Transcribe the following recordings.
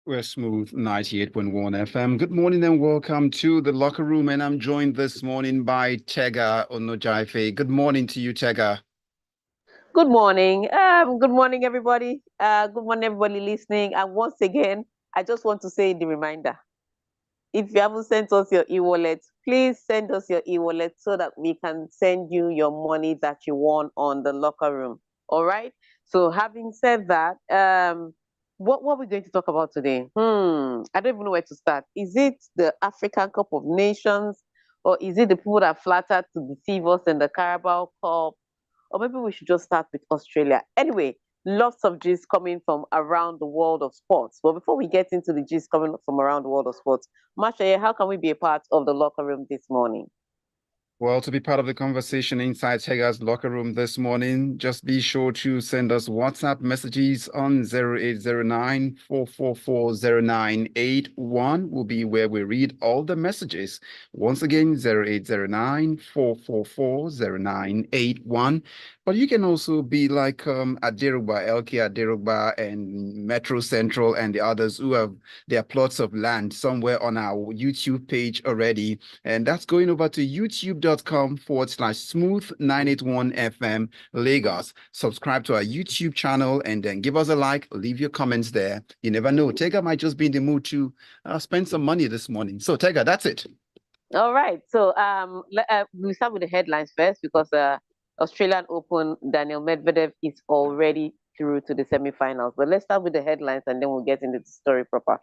We're smooth 98.1 FM. Good morning and welcome to the locker room. And I'm joined this morning by Tega Onojiafe. Good morning to you, Tega. Good morning. Good morning, everybody. Good morning, everybody listening. And once again, I just want to say the reminder. If you haven't sent us your e-wallet, please send us your e-wallet so that we can send you your money that you won on the locker room. All right. So having said that, what are we going to talk about today? I don't even know where to start. Is it the African Cup of Nations, or is it the people that flattered to deceive us in the Carabao Cup? Or maybe we should just start with Australia. Anyway, lots of gist coming from around the world of sports. But before we get into the gist coming from around the world of sports, Masha, how can we be a part of the locker room this morning? Well, to be part of the conversation inside Tega's locker room this morning, just be sure to send us WhatsApp messages on 0809 4440981 will be where we read all the messages. Once again, 0809 4440981. But you can also be like Adirugba, LK Adirugba, and Metro Central and the others who have their plots of land somewhere on our YouTube page already. And that's going over to youtube.com/smooth 981 FM Lagos. Subscribe to our YouTube channel and then give us a like, leave your comments there. You never know. Tega might just be in the mood to spend some money this morning. So, Tega, that's it. All right. So we'll start with the headlines first because Australian Open, Daniel Medvedev is already through to the semifinals. But let's start with the headlines and then we'll get into the story proper.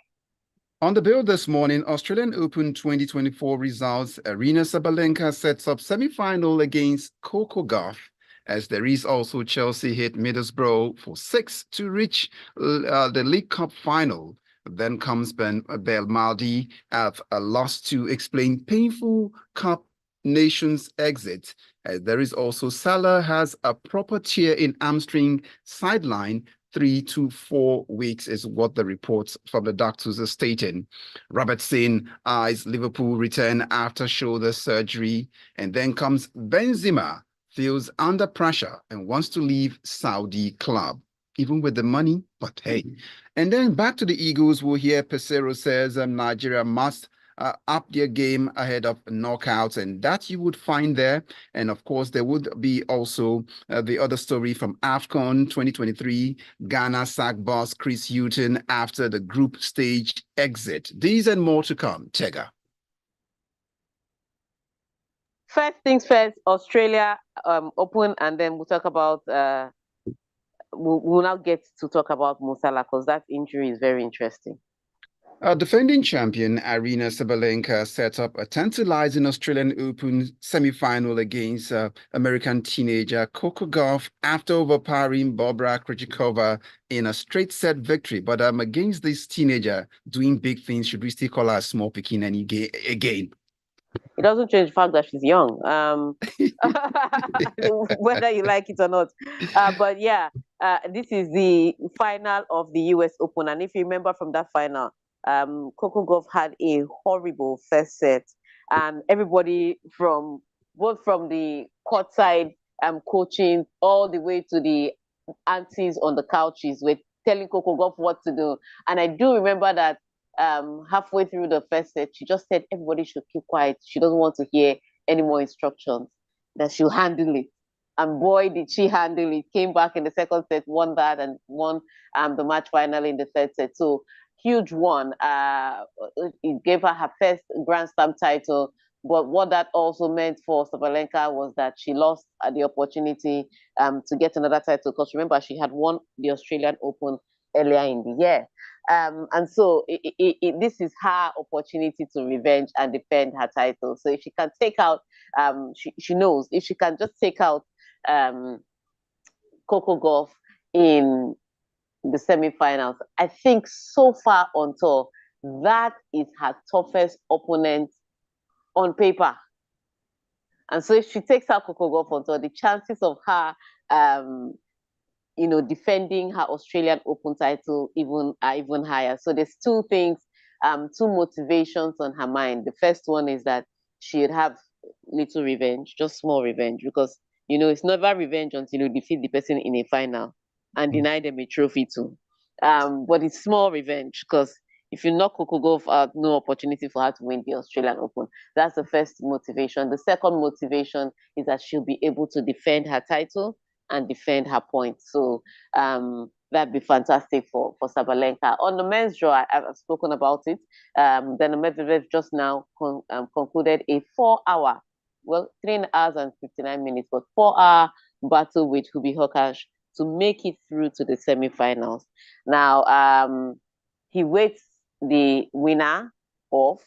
On the bill this morning, Australian Open 2024 results, Arina Sabalenka sets up semi-final against Coco Gauff, as there is also Chelsea hit Middlesbrough for 6 to reach the League Cup final. Then comes Belmaldi at a loss to explain painful Cup Nations exit. There is also Salah has a proper tear in hamstring sideline. 3 to 4 weeks is what the reports from the doctors are stating. Robertson eyes Liverpool return after shoulder surgery. And then comes Benzema, feels under pressure and wants to leave Saudi club, even with the money, but hey. And then back to the Eagles, we'll hear Pesero says Nigeria must up their game ahead of knockouts, and that you would find there. And of course, there would be also the other story from AFCON 2023, Ghana sack boss Chris Hughton after the group stage exit. These and more to come. Tega. First things first, Australia Open, and then we'll talk about we'll now get to talk about Mo Salah because that injury is very interesting. Defending champion Arina Sabalenka set up a tantalizing Australian Open semi-final against American teenager Coco Gauff after overpowering Barbara Krejcikova in a straight set victory. But against this teenager doing big things, should we still call her a small bikini again? It doesn't change the fact that she's young, whether you like it or not. But yeah, this is the final of the US Open. And if you remember from that final, Coco Gauff had a horrible first set, and everybody from both from the courtside coaching all the way to the aunties on the couches were telling Coco Gauff what to do. And I do remember that halfway through the first set, she just said everybody should keep quiet. She doesn't want to hear any more instructions, that she'll handle it. And boy, did she handle it. Came back in the second set, won that, and won the match final in the third set. So huge one. It gave her first Grand Slam title. But what that also meant for Sabalenka was that she lost the opportunity to get another title. Because remember, she had won the Australian Open earlier in the year. And so this is her opportunity to revenge and defend her title. So if she can take out, she knows, if she can just take out Coco Gauff in the semifinals, I think so far on tour, that is her toughest opponent on paper. And so if she takes out Coco Gauff on tour, the chances of her defending her Australian Open title are even higher. So there's two things, two motivations on her mind. The first one is that she'd have little revenge, just small revenge, because it's never revenge until you defeat the person in a final and deny them a trophy too. But it's small revenge because If you knock Coco Gauff out, no opportunity for her to win the Australian Open. That's the first motivation. The second motivation is that she'll be able to defend her title and defend her points. So that'd be fantastic for Sabalenka. On the men's draw, I've spoken about it. Then Medvedev just now concluded a 4-hour, well, 3 hours and 59 minutes, but 4-hour battle with Hubie Hurkacz to make it through to the semifinals. Now, he waits the winner of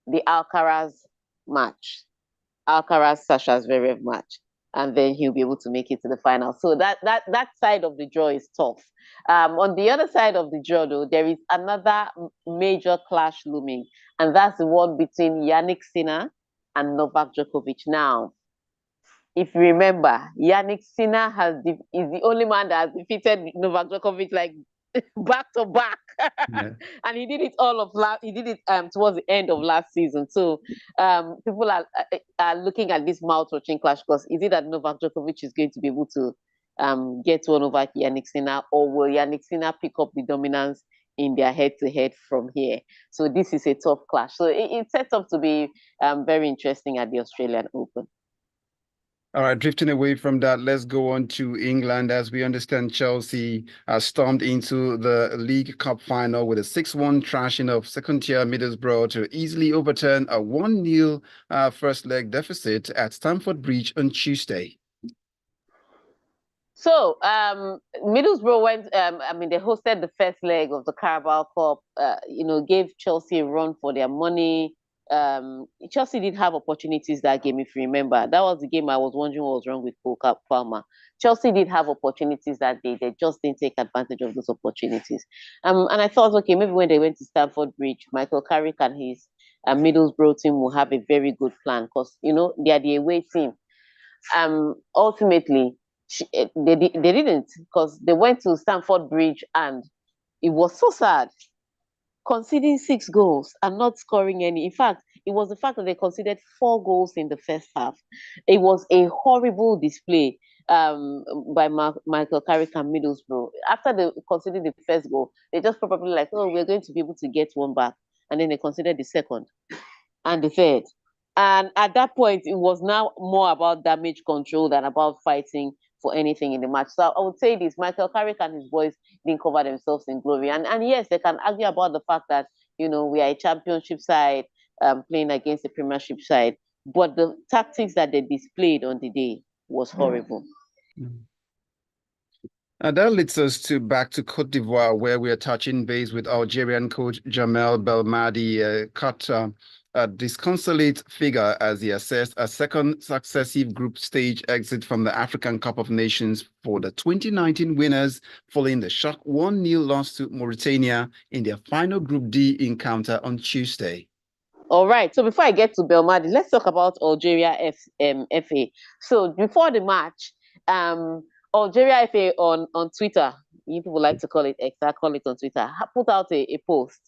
the Alcaraz match, Alcaraz-Sasha Zverev match, and then he'll be able to make it to the final. So that side of the draw is tough. On the other side of the draw, though, there is another major clash looming, and that's the one between Yannick Sinner and Novak Djokovic. Now, if you remember, Yannick Sinner is the only man that has defeated Novak Djokovic like back to back, yeah. And he did it towards the end of last season. So people are looking at this mouth-watering clash because is it that Novak Djokovic is going to be able to get one over Yannick Sinner, or will Yannick Sinner pick up the dominance in their head-to-head from here? So this is a tough clash. So it sets up to be very interesting at the Australian Open. All right, drifting away from that, let's go on to England. As we understand, Chelsea stormed into the League Cup final with a 6-1 thrashing of second-tier Middlesbrough to easily overturn a 1-0 first leg deficit at Stamford Bridge on Tuesday. So, Middlesbrough went, they hosted the first leg of the Carabao Cup, gave Chelsea a run for their money. Chelsea did have opportunities that game, if you remember. That was the game I was wondering what was wrong with Cole Palmer. Chelsea did have opportunities that day. They just didn't take advantage of those opportunities. And I thought, okay, maybe when they went to Stamford Bridge, Michael Carrick and his Middlesbrough team will have a very good plan because, they are the away team. Ultimately, they didn't, because they went to Stamford Bridge and it was so sad. Conceding 6 goals and not scoring any. In fact, it was the fact that they conceded 4 goals in the first half. It was a horrible display by Michael Carrick and Middlesbrough. After they conceded the first goal, they just probably like, oh, we're going to be able to get one back. And then they conceded the second and the third. And at that point, it was now more about damage control than about fighting for anything in the match. So I would say this: Michael Carrick and his boys didn't cover themselves in glory. And yes, they can argue about the fact that, we are a championship side playing against a premiership side. But the tactics that they displayed on the day was horrible. That leads us back to Cote d'Ivoire, where we are touching base with Algerian coach Jamel Belmadi. Cut a disconsolate figure as he assessed a second successive group stage exit from the African Cup of Nations for the 2019 winners, following the shock 1-0 loss to Mauritania in their final Group D encounter on Tuesday. All right. So before I get to Belmadi, let's talk about Algeria FA. So before the match, Algeria FA on Twitter, you people like to call it X, I call it on Twitter, put out a post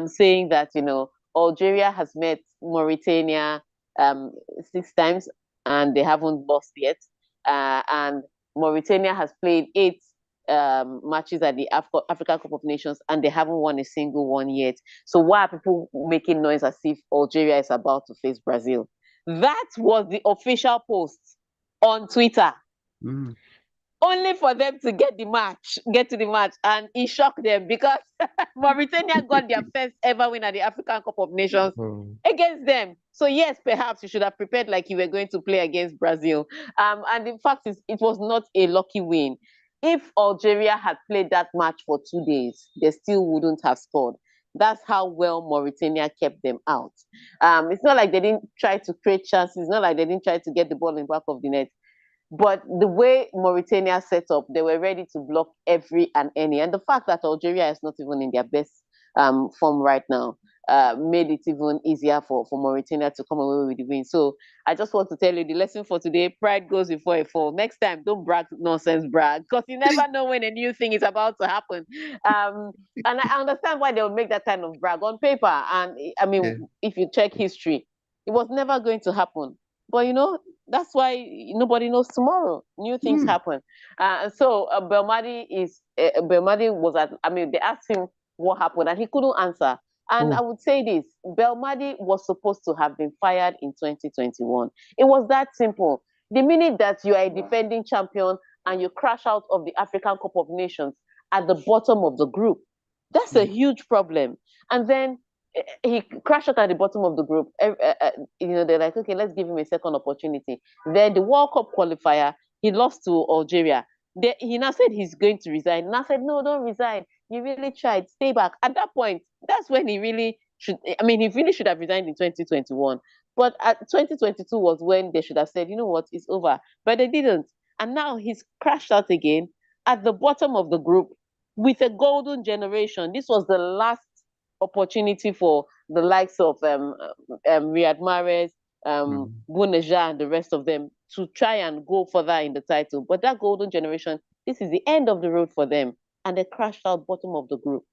saying that, Algeria has met Mauritania 6 times and they haven't lost yet. And Mauritania has played 8 matches at the African Cup of Nations and they haven't won a single one yet. So why are people making noise as if Algeria is about to face Brazil? That was the official post on Twitter. Only for them to get to the match, and it shocked them because Mauritania got their first ever win at the African Cup of Nations against them. So yes, perhaps you should have prepared like you were going to play against Brazil. And the fact is, it was not a lucky win. If Algeria had played that match for 2 days, they still wouldn't have scored. That's how well Mauritania kept them out. It's not like they didn't try to create chances. It's not like they didn't try to get the ball in the back of the net. But the way Mauritania set up, they were ready to block every and any. And the fact that Algeria is not even in their best form right now made it even easier for Mauritania to come away with the win. So I just want to tell you the lesson for today: pride goes before a fall. Next time, don't brag nonsense brag, because you never know when a new thing is about to happen. And I understand why they'll make that kind of brag on paper. And I mean, if you check history, it was never going to happen. But that's why nobody knows tomorrow. New things happen. So Belmadi was at. They asked him what happened, and he couldn't answer. And I would say this, Belmadi was supposed to have been fired in 2021. It was that simple. The minute that you are a defending champion and you crash out of the African Cup of Nations at the bottom of the group, that's a huge problem. And then he crashed out at the bottom of the group. They're like, okay, let's give him a second opportunity. Then the World Cup qualifier, he lost to Algeria. He now said he's going to resign. And I said, no, don't resign. You really tried. Stay back. At that point, that's when he really should. I mean, he really should have resigned in 2021. But at 2022 was when they should have said, you know what, it's over. But they didn't. And now he's crashed out again at the bottom of the group with a golden generation. This was the last opportunity for the likes of Riyad Mahrez, Buneja, and the rest of them to try and go further in the title. But that golden generation, this is the end of the road for them, and they crashed out bottom of the group.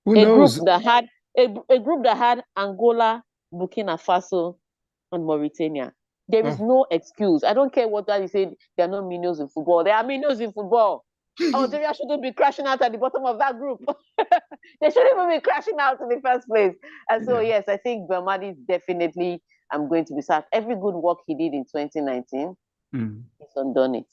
Who knows? Group that had a group that had Angola, Burkina Faso, and Mauritania. There is no excuse. I don't care what that you said. There are no minions in football. There are minions in football. Algeria shouldn't be crashing out at the bottom of that group. They shouldn't even be crashing out in the first place. And so, yes, I think Belmadi is definitely going to be sacked. Every good work he did in 2019, he's undone it.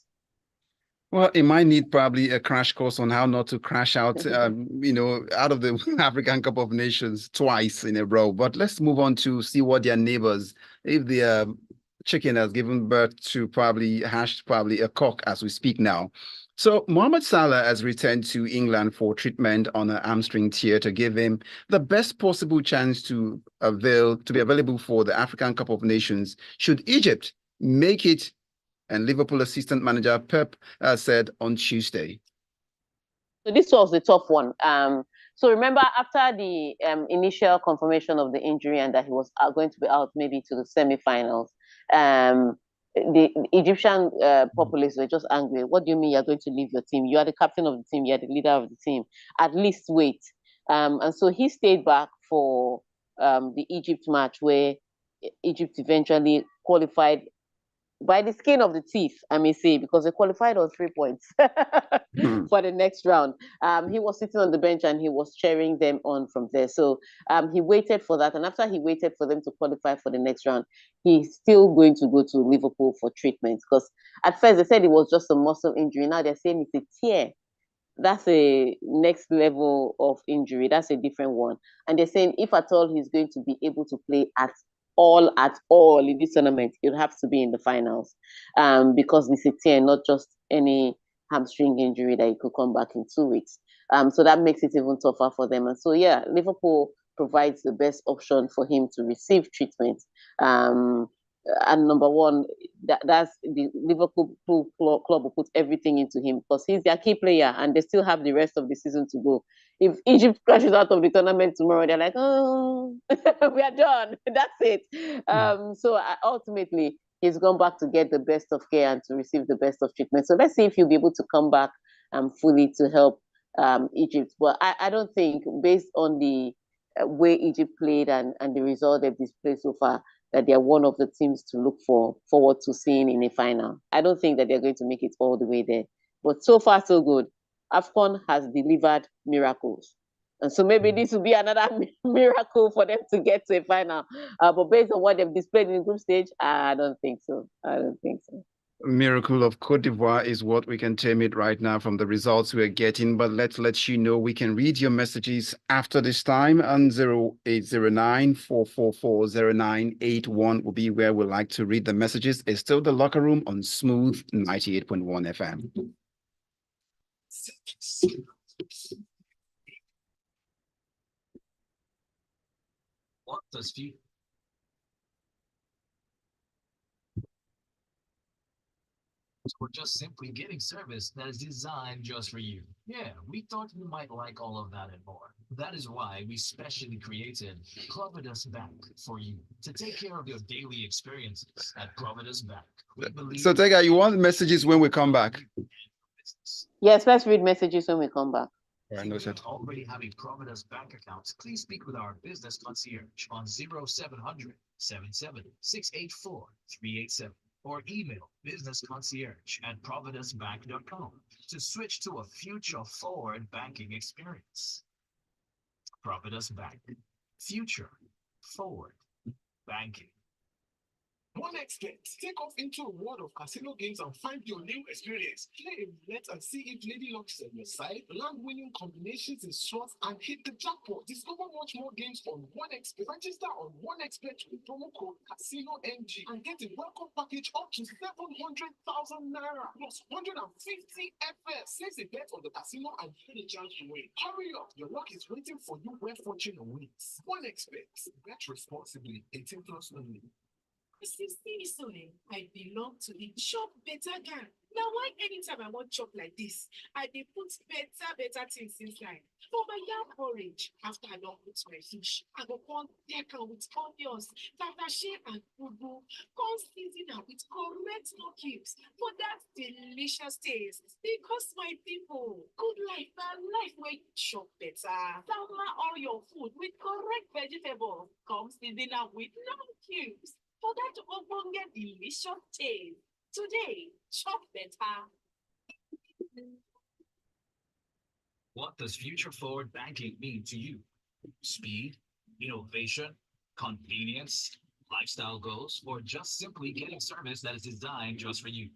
Well, it might need probably a crash course on how not to crash out, out of the African Cup of Nations twice in a row. But let's move on to see what their neighbors, if the chicken has given birth to probably a cock as we speak now. So Mohamed Salah has returned to England for treatment on an hamstring tear to give him the best possible chance to be available for the African Cup of Nations should Egypt make it. And Liverpool assistant manager Pep said on Tuesday. So this was the tough one. So remember, after the initial confirmation of the injury and that he was going to be out maybe to the semi-finals, the Egyptian populace were just angry. What do you mean you're going to leave your team? You are the captain of the team. You're the leader of the team. At least wait. And so he stayed back for the Egypt match where Egypt eventually qualified by the skin of the teeth, I may say, because they qualified on 3 points for the next round. He was sitting on the bench and he was cheering them on from there. So he waited for that. And after he waited for them to qualify for the next round, he's still going to go to Liverpool for treatment. Because at first they said it was just a muscle injury. Now they're saying it's a tear. That's a next level of injury. That's a different one. And they're saying if at all he's going to be able to play at all in this tournament, you'll have to be in the finals because it's a tear, not just any hamstring injury that you could come back in 2 weeks. So that makes it even tougher for them. And so, yeah, Liverpool provides the best option for him to receive treatment. And number one, that's the Liverpool club will put everything into him because he's their key player and they still have the rest of the season to go. If Egypt crashes out of the tournament tomorrow, they're like, oh, we are done. That's it. So ultimately, he's gone back to get the best of care and to receive the best of treatment. So let's see if he'll be able to come back fully to help Egypt. But I don't think, based on the way Egypt played and the result they've displayed so far, that they're one of the teams to look forward to seeing in a final. I don't think that they're going to make it all the way there. But so far, so good. AFCON has delivered miracles. And so maybe this will be another miracle for them to get to a final. But based on what they've displayed in the group stage, I don't think so. Miracle of Cote d'Ivoire is what we can term it right now from the results we're getting. But let's let you know we can read your messages after this time, and 0809 444 0981 will be where we like to read the messages. It's still the locker room on Smooth 98.1 FM. What does he? Or just simply getting service that is designed just for you. Yeah, we thought you might like all of that and more. That is why we specially created Providence Bank for you to take care of your daily experiences at Providence Bank. So, Tega, you want messages when we come back? Yes, let's read messages when we come back. If you already have a Providence Bank account, please speak with our business concierge on 0700 77 684 387. Or email businessconcierge@providencebank.com to switch to a future-forward banking experience. Profit us back. Future, forward, banking. One expert, take off into a world of casino games and find your new experience. Play a roulette and see if Lady Luck is on your side. Land winning combinations in slots and hit the jackpot. Discover much more games on One Expert. Register on One Expert with promo code CasinoNG and get a welcome package up to 700,000 naira plus 150 FS. Place a bet on the casino and get a chance to win. Hurry up, your luck is waiting for you where fortune awaits. One Expert. Bet responsibly. 18 plus only. See so I belong to the chop better gang. Now why anytime I want chop like this, I dey put better things inside. For my yam porridge, after I don't put my fish, I go on Tega with onions, tatache and ugu, con season am with correct no cubes for that delicious taste. Because my people, good life na life where you chop better. Sama all your food with correct vegetable. Come season am with no cubes. For that ogbonge delicious taste. Today, chop better. What does future forward banking mean to you? Speed, innovation, convenience, lifestyle goals, or just simply getting service that is designed just for you?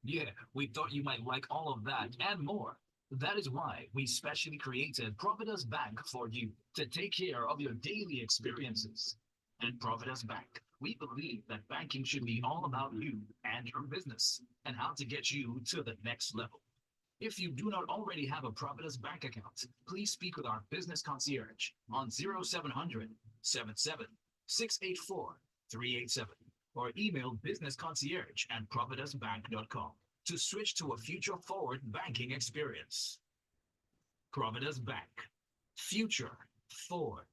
Yeah, we thought you might like all of that and more. That is why we specially created Profit Us Bank for you to take care of your daily experiences. And Profit Us Bank, we believe that banking should be all about you and your business and how to get you to the next level. If you do not already have a Profit Us Bank account, please speak with our business concierge on 0700 77 684 387 or email businessconcierge@profitusbank.com to switch to a future forward banking experience. Profit Us Bank. Future forward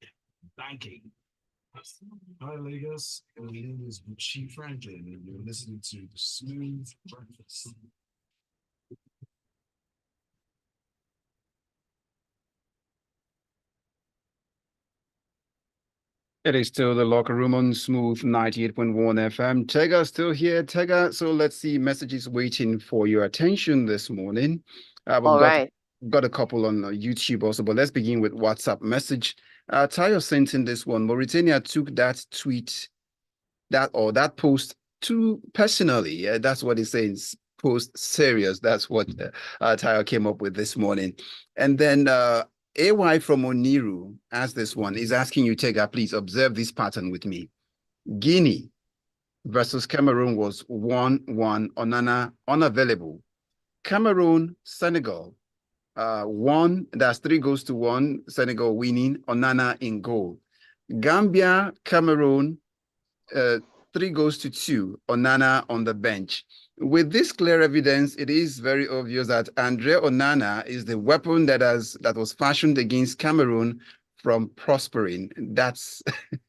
banking. Hi, Lagos. My name is Buchi Franklin, and you're listening to The Smooth Breakfast. It is still the locker room on Smooth 98.1 FM. Tega still here. Tega, so let's see messages waiting for your attention this morning. We've All right. got a couple on YouTube also, but let's begin with WhatsApp message. Tayo sent in this one. Mauritania took that tweet, that post too personally. That's what it says. Post serious. That's what Tayo came up with this morning. And then AY from Oniru asked this one. He's asking you, Tega, please observe this pattern with me. Guinea versus Cameroon was 1-1. Onana unavailable. Cameroon, Senegal. 1, that's 3-1. Senegal winning. Onana in goal. Gambia, Cameroon, 3-2. Onana on the bench. With this clear evidence, it is very obvious that Andre Onana is the weapon that was fashioned against Cameroon from prospering. That's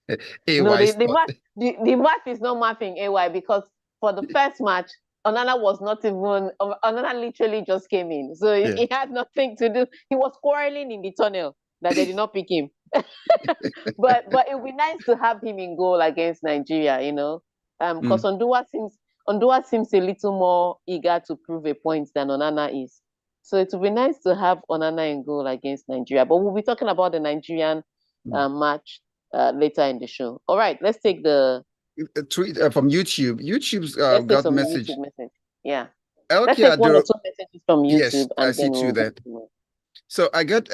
AY. No, the math is not mathing AY because for the first match, Onana was not even. Onana literally just came in, so he had nothing to do. He was quarreling in the tunnel that they did not pick him. but it would be nice to have him in goal against Nigeria, because Ondua seems a little more eager to prove a point than Onana is. So it would be nice to have Onana in goal against Nigeria. But we'll be talking about the Nigerian match later in the show. All right, let's take the tweet from YouTube. YouTube's got message. YouTube message. Yeah. Elke let's take one or two messages from YouTube. Yes, I see two there. So I got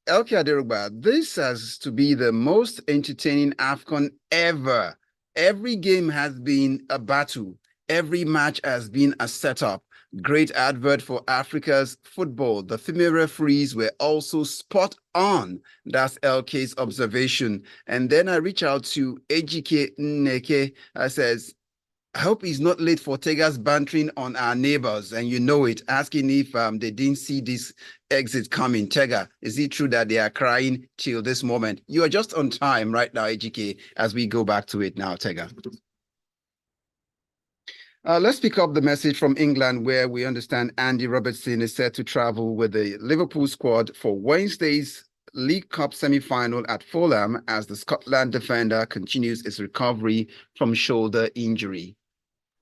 Elke Aderugba. This has to be the most entertaining AFCON ever. Every game has been a battle. Every match has been a setup. Great advert for Africa's football. The female referees were also spot on. That's LK's observation. And then I reach out to Ejike Nneke. Says, I hope he's not late for Tega's bantering on our neighbors. And you know it, asking if they didn't see this exit coming. Tega, is it true that they are crying till this moment? You are just on time right now, Ejike, as we go back to it now, Tega. Let's pick up the message from England, where we understand Andy Robertson is set to travel with the Liverpool squad for Wednesday's League Cup semi-final at Fulham as the Scotland defender continues its recovery from shoulder injury.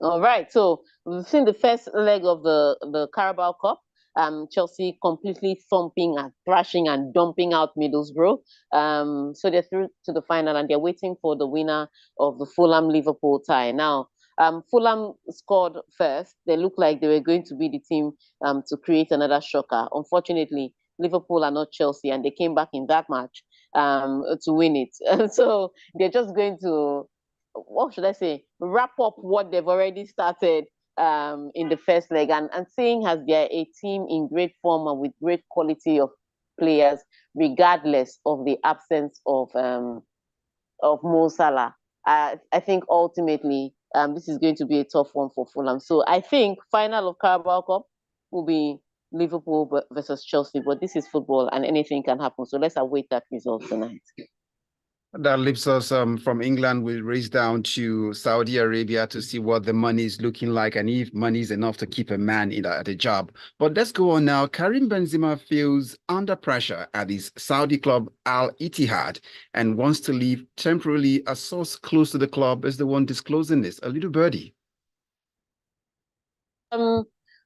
All right, so we've seen the first leg of the Carabao Cup. Chelsea completely thumping and thrashing and dumping out Middlesbrough. So they're through to the final and they're waiting for the winner of the Fulham-Liverpool tie. Now, Fulham scored first. They looked like they were going to be the team to create another shocker. Unfortunately, Liverpool are not Chelsea, and they came back in that match to win it. So they're just going to, what should I say, wrap up what they've already started in the first leg. And seeing as they're a team in great form and with great quality of players, regardless of the absence of Mo Salah, I think ultimately this is going to be a tough one for Fulham. So I think final of Carabao Cup will be Liverpool versus Chelsea, but this is football and anything can happen. So let's await that result tonight. That leaves us from England. We'll race down to Saudi Arabia to see what the money is looking like and if money is enough to keep a man at a job. But let's go on now. Karim Benzema feels under pressure at his Saudi club Al Ittihad and wants to leave temporarily. A source close to the club is the one disclosing this. A little birdie.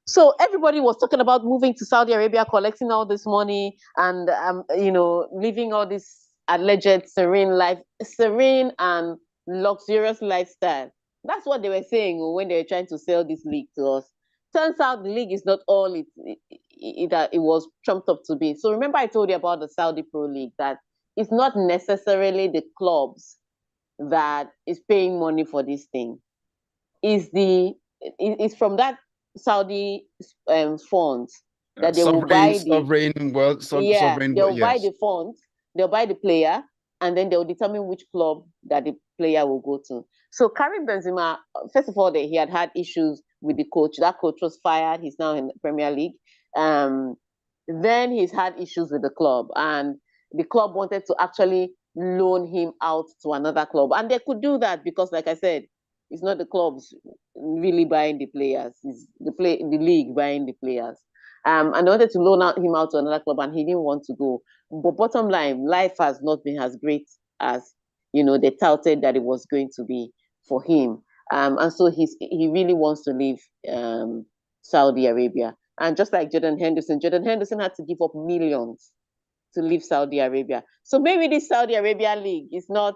So everybody was talking about moving to Saudi Arabia, collecting all this money, and living all this alleged serene and luxurious lifestyle. That's what they were saying when they were trying to sell this league to us. Turns out the league is not all it was trumped up to be. So remember I told you about the Saudi Pro League, that it's not necessarily the clubs that is paying money for this thing. It's from that Saudi funds that they will buy sovereign they'll buy the funds, they'll buy the player, and then they'll determine which club that the player will go to. So Karim Benzema, first of all, he had issues with the coach. That coach was fired. He's now in the Premier League. Then he's had issues with the club, and the club wanted to actually loan him out to another club, and they could do that because, like I said, it's not the clubs really buying the players. It's the league buying the players. And they wanted to loan him out to another club, and he didn't want to go. But bottom line, life has not been as great as they touted that it was going to be for him. And so he really wants to leave Saudi Arabia. And just like Jordan Henderson had to give up millions to leave Saudi Arabia. So maybe this Saudi Arabia league is not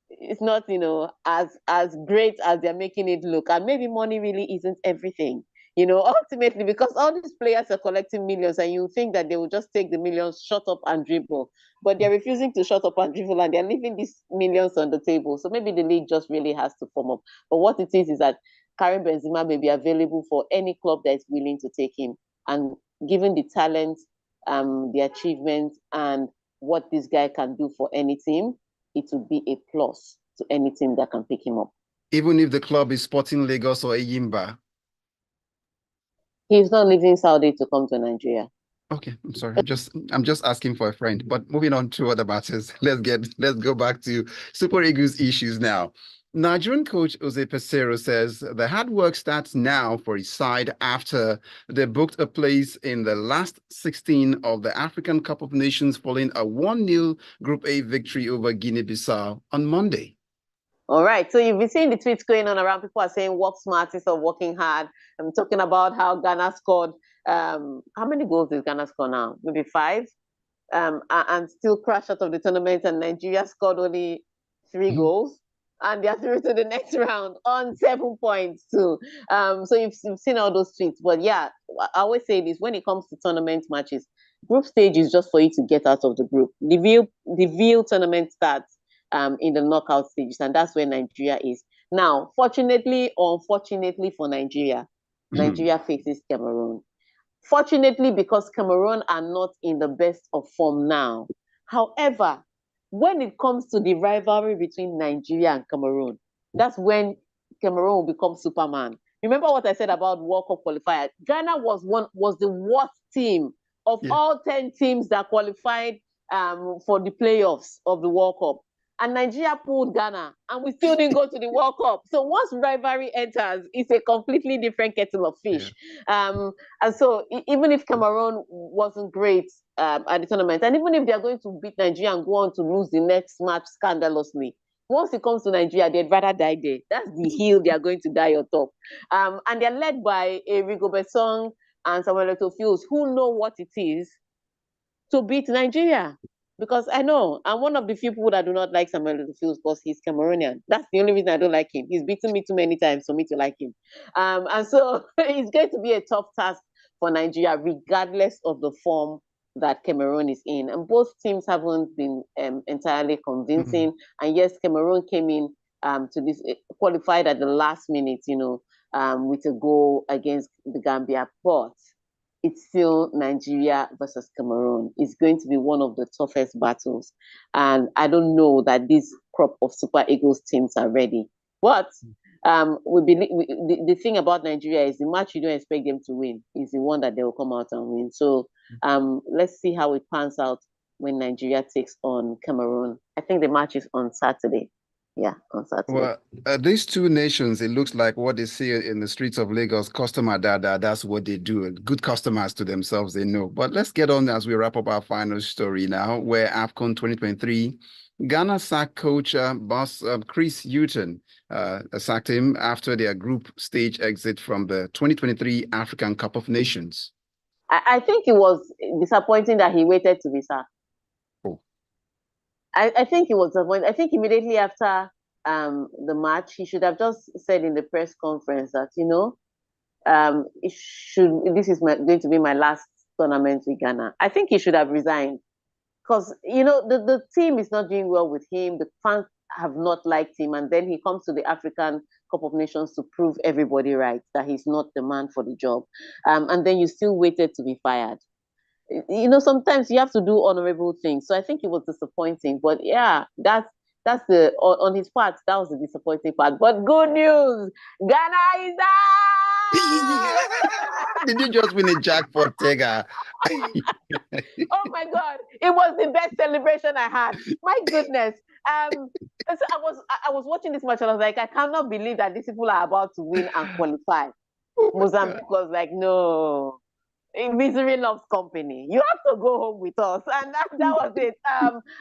as great as they're making it look, and maybe money really isn't everything, ultimately, because all these players are collecting millions, and you think that they will just take the millions, shut up and dribble, but they're refusing to shut up and dribble, and they're leaving these millions on the table. So maybe the league just really has to form up. But what it is that Karim Benzema may be available for any club that is willing to take him, and given the talent, the achievements, and what this guy can do for any team, it would be a plus to any team that can pick him up. Even if the club is Sporting Lagos or Eyimba? He's not leaving Saudi to come to Nigeria. Okay, I'm sorry. I'm just asking for a friend. But moving on to other matters, let's go back to Super Eagles issues now. Nigerian coach Jose Peseiro says the hard work starts now for his side after they booked a place in the last 16 of the African Cup of Nations following a 1-0 Group A victory over Guinea-Bissau on Monday. All right, so you've been seeing the tweets going on around. People are saying work smart instead of working hard. I'm talking about how Ghana scored. How many goals did Ghana score now? Maybe 5? And still crashed out of the tournament, and Nigeria scored only 3 goals. And they are through to the next round on 7 points too. So you've seen all those tweets. But yeah, I always say this, when it comes to tournament matches, group stage is just for you to get out of the group. The real tournament starts in the knockout stages, and that's where Nigeria is. Now, fortunately or unfortunately for Nigeria, Nigeria faces Cameroon. Fortunately, because Cameroon are not in the best of form now. However, when it comes to the rivalry between Nigeria and Cameroon, that's when Cameroon will become Superman. Remember what I said about World Cup qualifier? Ghana was the worst team of all 10 teams that qualified for the playoffs of the World Cup. And Nigeria pulled Ghana, and we still didn't go to the World Cup. So once rivalry enters, it's a completely different kettle of fish. And so even if Cameroon wasn't great at the tournament, and even if they're going to beat Nigeria and go on to lose the next match scandalously, once it comes to Nigeria, they'd rather die there. That's the hill they are going to die on top. And they're led by a Rigobert Song and Samuel Eto'o Fields, who know what it is to beat Nigeria. Because I know I'm one of the few people that do not like Samuel Eto'o Fields because he's Cameroonian. That's the only reason I don't like him. He's beaten me too many times for me to like him. And so it's going to be a tough task for Nigeria, regardless of the form that Cameroon is in. And both teams haven't been entirely convincing. And yes, Cameroon came in to this qualified at the last minute, with a goal against the Gambia, but it's still Nigeria versus Cameroon. It's going to be one of the toughest battles. And I don't know that this crop of Super Eagles teams are ready. But the thing about Nigeria is the match you don't expect them to win is the one that they will come out and win. So let's see how it pans out when Nigeria takes on Cameroon. I think the match is on Saturday. Yeah, on Saturday. Well, these two nations, it looks like what they see in the streets of Lagos, customer data, that's what they do. Good customers to themselves, they know. But let's get on as we wrap up our final story now, where AFCON 2023, Ghana sacked coach boss Chris Hughton, sacked him after their group stage exit from the 2023 African Cup of Nations. I think it was disappointing that he waited to be sacked. I think it was disappointing. I think immediately after the match, he should have just said in the press conference that, this is going to be my last tournament with Ghana. I think he should have resigned because, the team is not doing well with him. The fans have not liked him. And then he comes to the African Cup of Nations to prove everybody right, that he's not the man for the job. And then you still waited to be fired. Sometimes you have to do honorable things. So I think it was disappointing. But yeah, that's on his part, that was the disappointing part. But good news, Ghana is out! Did you just win a jackpot, Tega? Oh my God, it was the best celebration I had. My goodness. So I was watching this match and I was like, I cannot believe that these people are about to win and qualify. Mozambique was like, no. Misery loves company. You have to go home with us, and that was it.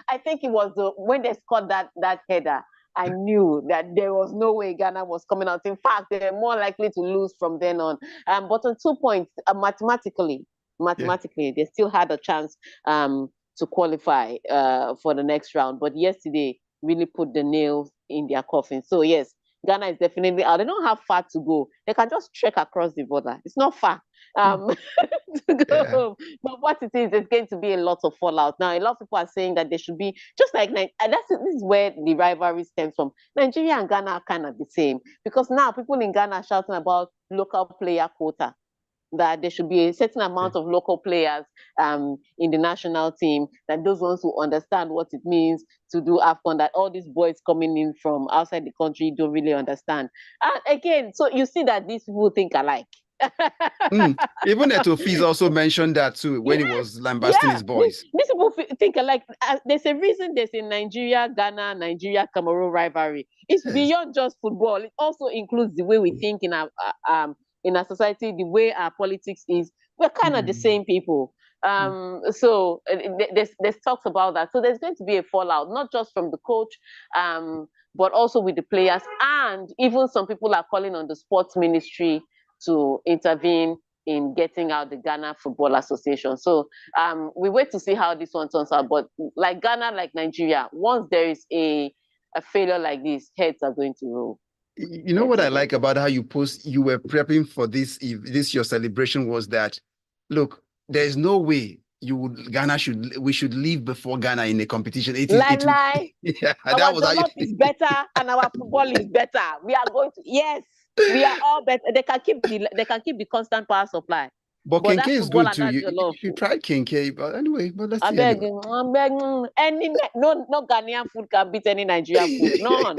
I think it was when they scored that header. I knew that there was no way Ghana was coming out. In fact, they were more likely to lose from then on. But on 2 points, mathematically, they still had a chance to qualify for the next round. But yesterday really put the nails in their coffin. So yes, Ghana is definitely out. They don't have far to go. They can just trek across the border. It's not far. To go home. But what it is, there's going to be a lot of fallout. Now, a lot of people are saying that they should be just like, this is where the rivalry stems from. Nigeria and Ghana are kind of the same because now people in Ghana are shouting about local player quota, that there should be a certain amount of local players in the national team, that those ones who understand what it means to do AFCON, that all these boys coming in from outside the country don't really understand. And again, so you see that these people think alike. Even Etofiz also mentioned that too when he was lambasting his boys. These people think alike. There's a reason there's a Nigeria-Ghana, Nigeria-Cameroon rivalry. It's beyond just football. It also includes the way we think in our society, the way our politics is. We're kind of the same people. So there's talks about that. So there's going to be a fallout, not just from the coach, but also with the players. And even some people are calling on the sports ministry to intervene in getting out the Ghana Football Association. So we wait to see how this one turns out. But like Ghana, like Nigeria, once there is a failure like this, heads are going to roll. You know what I like about how you were prepping for this your celebration was that, look, there's no way we should leave before Ghana in a competition. Lie. Yeah, our development is better and our football is better. We are going to, yes. We are all better. They can keep the constant power supply. But Kenke is good too. You tried Kenke, but anyway, let's see. I beg, no Ghanaian food can beat any Nigerian food. None.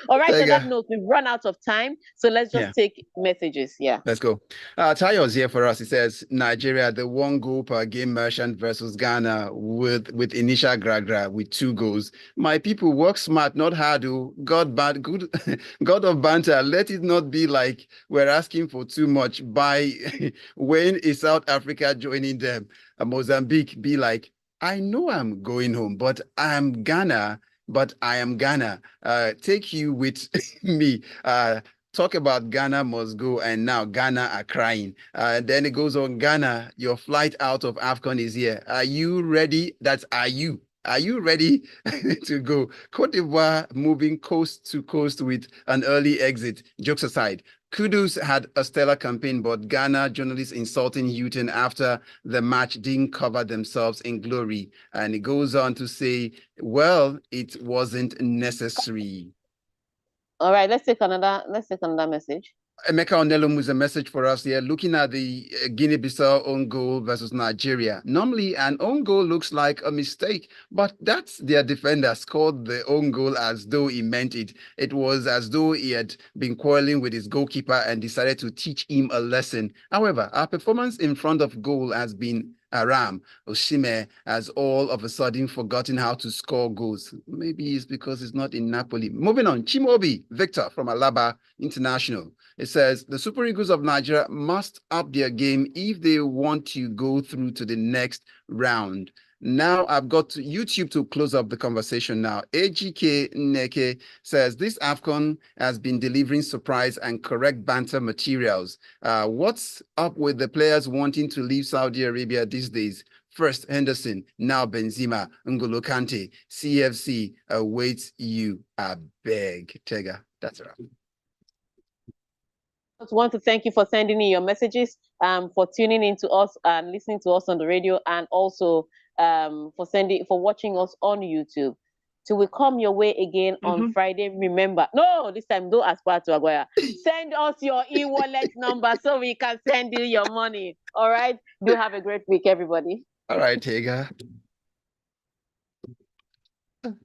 All right, so that note, we've run out of time. So let's just take messages. Yeah. Let's go. Tayo's here for us. He says Nigeria, the 1 goal per game merchant versus Ghana with Inisha Gragra with 2 goals. My people, work smart, not hard. God of banter. Let it not be like we're asking for too much. When is South Africa joining them? Mozambique be like, I know I'm going home, but I am Ghana. Take you with me. talk about Ghana must go, and now Ghana are crying. Then it goes on, Ghana, your flight out of AFCON is here. Are you ready? That's are you. Are you ready to go? Cote d'Ivoire moving coast to coast with an early exit. Jokes aside, Kudus had a stellar campaign, but Ghana journalists insulting Houghton after the match didn't cover themselves in glory. And it goes on to say, well, it wasn't necessary. All right, let's take another message. Emeka Onelum with a message for us here, looking at the Guinea-Bissau own goal versus Nigeria. Normally, an own goal looks like a mistake, but that's their defender scored the own goal as though he meant it. It was as though he had been quarreling with his goalkeeper and decided to teach him a lesson. However, our performance in front of goal has been Aram. Oshime has all of a sudden forgotten how to score goals. Maybe it's because it's not in Napoli. Moving on, Chimobi Victor from Alaba International. It says the Super Eagles of Nigeria must up their game if they want to go through to the next round. Now I've got YouTube to close up the conversation now. AGK Neke says this AFCON has been delivering surprise and correct banter materials. What's up with the players wanting to leave Saudi Arabia these days? First Henderson, now Benzema, N'Golo Kante, CFC awaits you. I beg. Tega, that's right. I just want to thank you for sending in your messages, for tuning in to us and listening to us on the radio, and also for watching us on YouTube. Till we come your way again on Friday. Remember, no, this time don't aspire to Aguaya. Send us your e-wallet number so we can send you your money. All right. Do have a great week, everybody. All right, Tega.